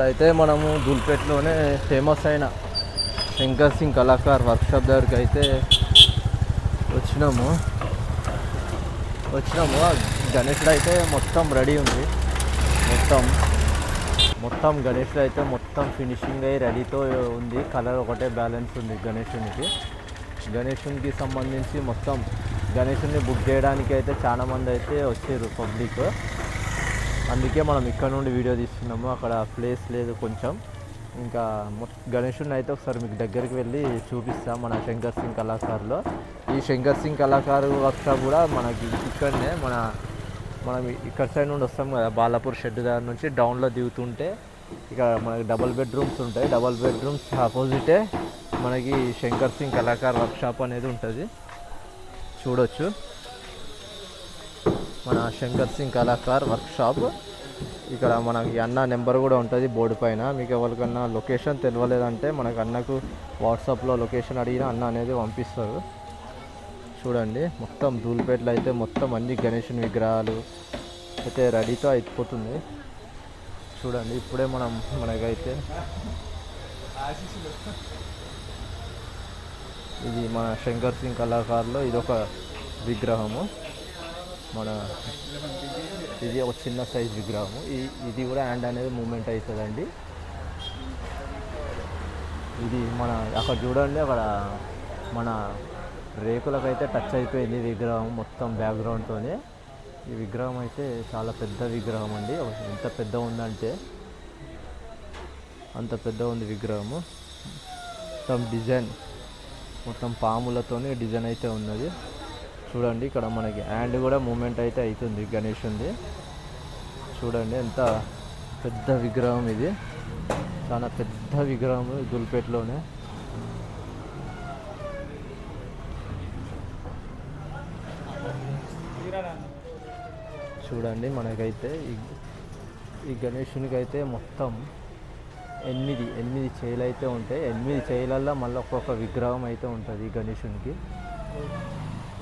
ఇప్పుడైతే మనము దూల్పేటలోనే ఫేమస్ అయిన శంకర్ సింగ్ కళాకార్ వర్క్షాప్ దగ్గరికి అయితే వచ్చినాము. గణేషుడు అయితే మొత్తం రెడీ ఉంది. మొత్తం గణేషుడు అయితే మొత్తం ఫినిషింగ్ అయ్యి రెడీతో ఉంది. కలర్ ఒకటే బ్యాలెన్స్ ఉంది గణేషునికి సంబంధించి. మొత్తం గణేషుని బుక్ చేయడానికి అయితే చాలామంది అయితే వచ్చారు పబ్లిక్. అందుకే మనం ఇక్కడ నుండి వీడియో తీస్తున్నాము. అక్కడ ప్లేస్ లేదు కొంచెం. ఇంకా గణేషుని అయితే ఒకసారి మీకు దగ్గరికి వెళ్ళి చూపిస్తాం మన శంకర్ సింగ్ కళాకారులో. ఈ శంకర్ సింగ్ కళాకారు వర్క్షాప్ కూడా మనకి ఇక్కడనే మనం ఇక్కడ సైడ్ నుండి వస్తాం కదా, బాలాపూర్ షెడ్ దగ్గర నుంచి డౌన్లో దిగుతుంటే ఇక్కడ మనకి డబల్ బెడ్రూమ్స్ ఉంటాయి. డబల్ బెడ్రూమ్స్ ఆపోజిటే మనకి శంకర్ సింగ్ కళాకార్ వర్క్షాప్ అనేది ఉంటుంది. చూడొచ్చు మన శంకర్ సింగ్ కళాకార్ వర్క్షాప్. ఇక్కడ మనకి అన్న నెంబర్ కూడా ఉంటుంది బోర్డు పైన. మీకు ఎవరికన్నా లొకేషన్ తెలియలేదంటే మనకు అన్నకు వాట్సాప్లో లొకేషన్ అడిగిన అన్న అనేది పంపిస్తారు. చూడండి మొత్తం దూల్పేటలో అయితే మొత్తం అన్ని గణేషుని విగ్రహాలు అయితే రెడీతో అయిపోతుంది. చూడండి ఇప్పుడే మనకైతే ఇది మన శంకర్ సింగ్ కళాకారులో ఇదొక విగ్రహము. ఇది ఒక చిన్న సైజ్ విగ్రహము. ఇది కూడా హ్యాండ్ అనేది మూమెంట్ అవుతుందండి. ఇది అక్కడ చూడండి, అక్కడ మన రేకులకైతే టచ్ అయిపోయింది విగ్రహం మొత్తం బ్యాక్గ్రౌండ్తోనే. ఈ విగ్రహం అయితే చాలా పెద్ద విగ్రహం అండి. ఎంత పెద్ద ఉందంటే అంత పెద్ద ఉంది విగ్రహము. మొత్తం డిజైన్ మొత్తం పాములతోనే డిజైన్ అయితే ఉన్నది. చూడండి ఇక్కడ మనకి హ్యాండ్ కూడా మూమెంట్ అయితే అవుతుంది గణేషుంది. చూడండి ఎంత పెద్ద విగ్రహం ఇది. చాలా పెద్ద విగ్రహం దూల్పేటలోనే. చూడండి మనకైతే ఈ గణేషునికి అయితే మొత్తం ఎనిమిది చేయిలు అయితే ఉంటాయి. 8 చేయిలల్లో మళ్ళీ ఒక్కొక్క విగ్రహం అయితే ఉంటుంది ఈ గణేషునికి.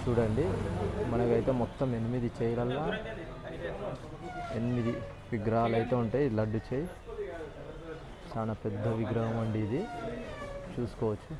చూడండి మనకైతే మొత్తం 8 చేయిలల్లో 8 విగ్రహాలు అయితే ఉంటాయి. లడ్డు చేయి చాలా పెద్ద విగ్రహం అండి ఇది, చూసుకోవచ్చు.